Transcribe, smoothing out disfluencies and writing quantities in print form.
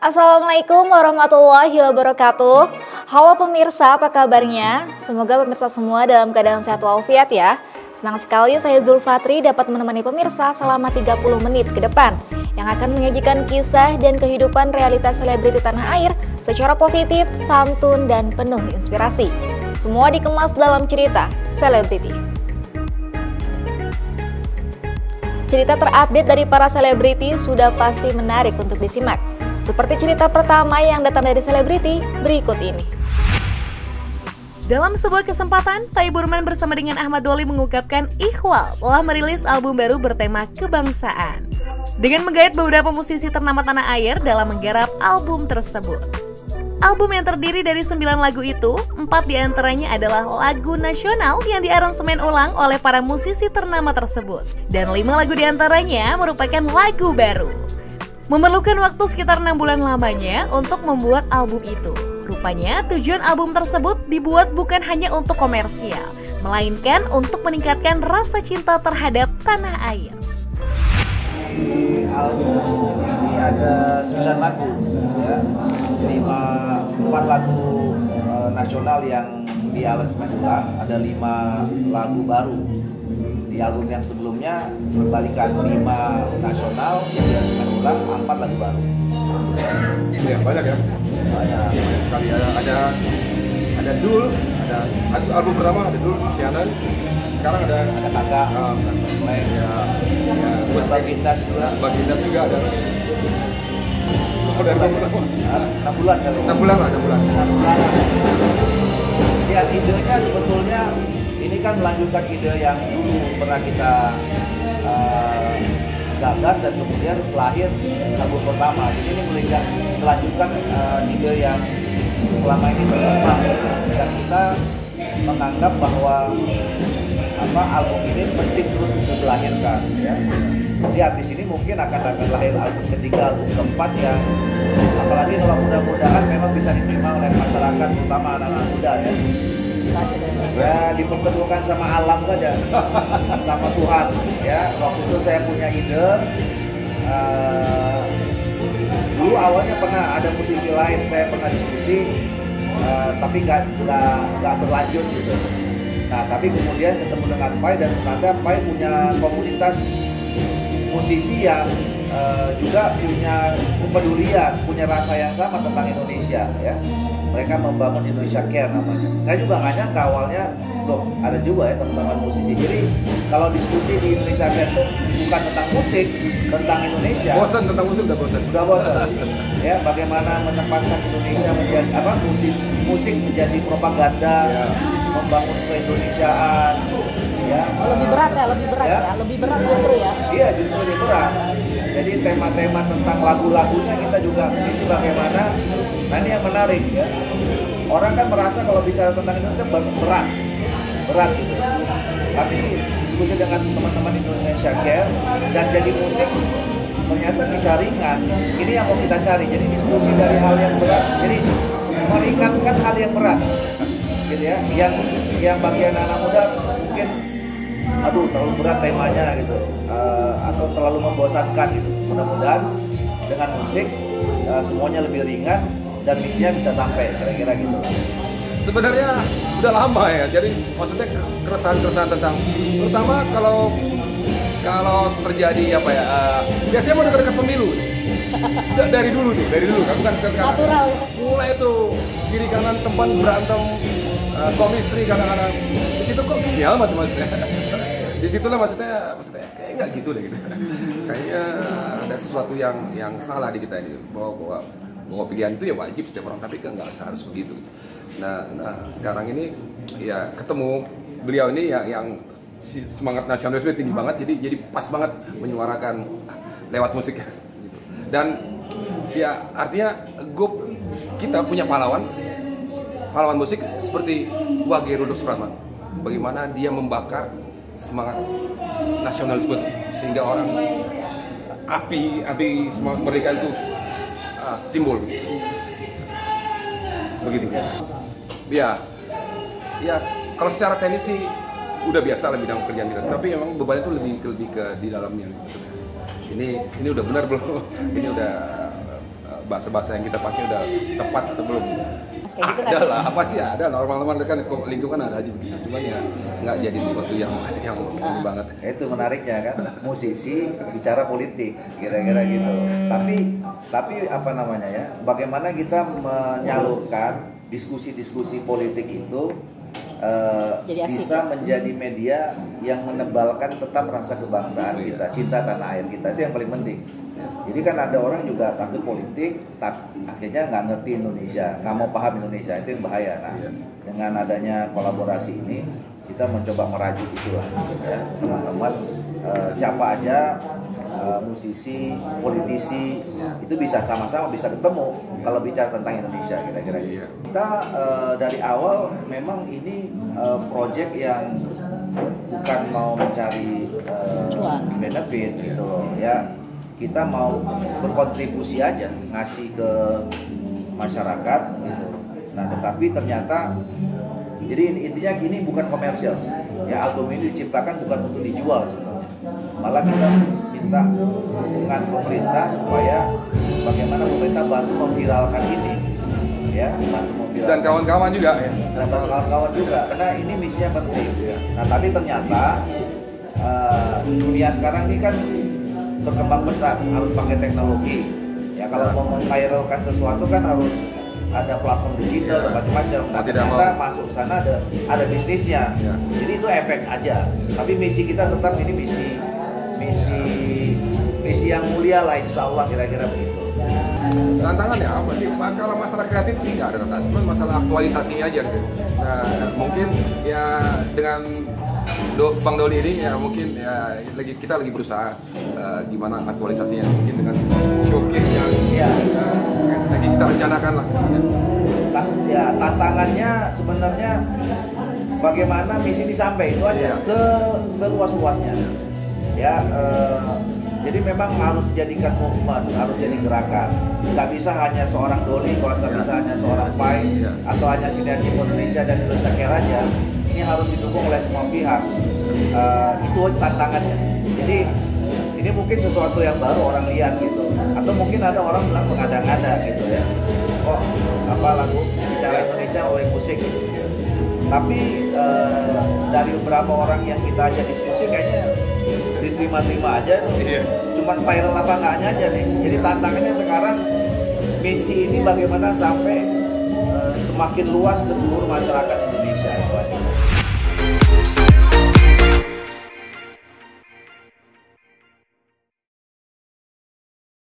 Assalamualaikum warahmatullahi wabarakatuh. Halo pemirsa, apa kabarnya? Semoga pemirsa semua dalam keadaan sehat walafiat ya. Senang sekali saya Zulfatri dapat menemani pemirsa selama 30 menit ke depan yang akan menyajikan kisah dan kehidupan realitas selebriti tanah air secara positif, santun, dan penuh inspirasi. Semua dikemas dalam cerita selebriti. Cerita terupdate dari para selebriti sudah pasti menarik untuk disimak. Seperti cerita pertama yang datang dari selebriti berikut ini. Dalam sebuah kesempatan, Pai Burman bersama dengan Ahmad Doli mengungkapkan Ikhwal telah merilis album baru bertema kebangsaan. Dengan menggait beberapa musisi ternama tanah air dalam menggarap album tersebut. Album yang terdiri dari 9 lagu itu, 4 diantaranya adalah lagu nasional yang diaransemen ulang oleh para musisi ternama tersebut. Dan 5 lagu diantaranya merupakan lagu baru. Memerlukan waktu sekitar 6 bulan lamanya untuk membuat album itu. Rupanya tujuan album tersebut dibuat bukan hanya untuk komersial, melainkan untuk meningkatkan rasa cinta terhadap tanah air. Di album ini ada 9 lagu, ya, 4 lagu nasional yang diaransemen ulang, ada 5 lagu baru. Di album yang sebelumnya berbalikan 5 nasional yang diaransemen ulang, 4 lagu baru. Ya, banyak ya. Banyak Sekali ada Dul, ada album pertama ada Dul, Kianan. Sekarang ada kakak, lain ya. terus Bagindas juga. Bagindas juga ada. Udah 6 bulan kali. 6 bulan lah, 6 bulan. 6 bulan. Ya, idenya sebetulnya ini kan melanjutkan ide yang dulu pernah kita gagas dan kemudian lahir album pertama. Jadi ini melanjutkan ide yang selama ini berkembang dan kita menganggap bahwa album ini penting terus untuk dilahirkan, ya. Jadi habis ini mungkin akan lahir album ketiga, album keempat yang apalagi kalau mudah-mudahan memang bisa diterima oleh masyarakat, terutama anak-anak muda, ya. Ya, dipertemukan sama alam saja, sama Tuhan, ya. Waktu itu saya punya ide, dulu awalnya pernah ada musisi lain, saya pernah diskusi, tapi nggak berlanjut gitu. Nah, tapi kemudian ketemu dengan Pai dan ternyata Pai punya komunitas musisi yang juga punya kepedulian, punya rasa yang sama tentang Indonesia, ya. Mereka membangun Indonesia Care namanya. Saya juga nggak nyangka awalnya, loh ada juga ya teman-teman musisi. Jadi kalau diskusi di Indonesia Care itu bukan tentang musik, tentang Indonesia. Bosan tentang musik, udah bosan. Udah bosan. Ya, bagaimana menempatkan Indonesia menjadi musik menjadi propaganda, ya. Membangun keindonesiaan, ya. Lebih berat ya, lebih berat justru ya. Iya, justru lebih berat. Jadi tema-tema tentang lagu-lagunya kita juga mengisi bagaimana. Nah, ini yang menarik, ya. Orang kan merasa kalau bicara tentang Indonesia berat gitu. Tapi diskusi dengan teman-teman Indonesia Care dan jadi musik ternyata bisa ringan. Ini yang mau kita cari. Jadi diskusi dari hal yang berat, jadi meringankan hal yang berat, gitu ya. Yang bagian anak muda mungkin aduh terlalu berat temanya gitu, atau terlalu membosankan gitu. Mudah-mudahan dengan musik semuanya lebih ringan dan misinya bisa sampai, kira-kira gitu. Sebenarnya udah lama ya, jadi maksudnya keresahan tentang, terutama kalau terjadi biasanya mau dekat pemilu. dari dulu kan, bukan sekarang. Natural. Mulai tuh kiri kanan teman berantem, suami istri kadang-kadang. Di situ kok gini amat maksudnya. Di situlah maksudnya kayak nggak gitu deh gitu. Kayaknya ada sesuatu yang salah di kita ini, bahwa pilihan itu ya wajib setiap orang, tapi kan nggak seharus begitu. Nah sekarang ini ya ketemu beliau ini yang semangat nasionalisme tinggi banget, jadi pas banget menyuarakan lewat musik gitu. Dan ya artinya kita punya pahlawan musik seperti Wage Rudolf Supratman. Bagaimana dia membakar semangat nasionalisme itu, sehingga orang api semangat mereka itu timbul begitu ya. Kalau secara teknis sih udah biasa lah bidang pekerjaan kita, tapi emang bebannya itu lebih ke di dalamnya. Ini udah benar belum? Ini udah bahasa-bahasa yang kita pakai udah tepat atau belum. Kayak gitu nggak Ada sih? lah, pasti ada. Normal-normal kan lingkungan ada aja begitu. Cuman ya nggak jadi sesuatu yang ini banget. Itu menariknya kan, musisi bicara politik, kira-kira gitu. Tapi apa namanya ya? Bagaimana kita menyalurkan diskusi-diskusi politik itu bisa menjadi media yang menebalkan tetap rasa kebangsaan kita, cinta tanah air kita, itu yang paling penting. Jadi kan ada orang juga takut politik, akhirnya nggak ngerti Indonesia, nggak mau paham Indonesia, itu yang bahaya. Nah, dengan adanya kolaborasi ini, kita mencoba merajut itulah, ya teman-teman, siapa aja, musisi, politisi, itu bisa sama-sama bisa ketemu kalau bicara tentang Indonesia, kira-kira. Kita dari awal memang ini project yang bukan mau mencari benefit gitu loh, ya. Kita mau berkontribusi aja, ngasih ke masyarakat gitu. Nah, tetapi ternyata jadi intinya gini, bukan komersial. Ya, album ini diciptakan bukan untuk dijual sebenarnya. Malah kita minta dukungan pemerintah supaya bagaimana pemerintah bantu memviralkan ini. Ya, bantu memviralkan. Dan kawan-kawan juga ya. Dan kawan-kawan juga, karena ini misinya penting. Nah, tapi ternyata dunia sekarang ini kan berkembang pesat, harus pakai teknologi. Ya, kalau mau memviralkan sesuatu kan harus ada platform digital dan macam-macam. Nah, ternyata masuk sana ada bisnisnya. Jadi itu efek aja. Tapi misi kita tetap ini misi yang mulia lah, insya Allah, kira-kira begitu. Tantangannya apa sih? Kalau masalah kreatif sih nggak ada tantangan, cuma masalah aktualisasinya aja gitu. Nah, mungkin ya dengan Bang Doli ini ya mungkin ya kita lagi berusaha gimana aktualisasinya, mungkin dengan showcase yang lagi kita rencanakan lah. Ya, tantangannya sebenarnya bagaimana misi disampaikan itu aja, seluas-luasnya. Ya, jadi memang harus dijadikan movement, harus jadi gerakan. Nggak bisa hanya seorang Doli, nggak bisa hanya seorang Pai, atau hanya Sinergi Indonesia dan Indonesia Care aja. Ini harus didukung oleh semua pihak. Itu tantangannya. Jadi ini mungkin sesuatu yang baru orang lihat gitu, atau mungkin ada orang bilang mengada-ngada gitu ya. Oh, apa lagu bicara Indonesia oleh musik gitu. Tapi dari beberapa orang yang kita ajak diskusi kayaknya diterima-terima aja tuh. Cuman viral apa enggaknya aja nih. Jadi tantangannya sekarang misi ini bagaimana sampai semakin luas ke seluruh masyarakat Indonesia itu aja.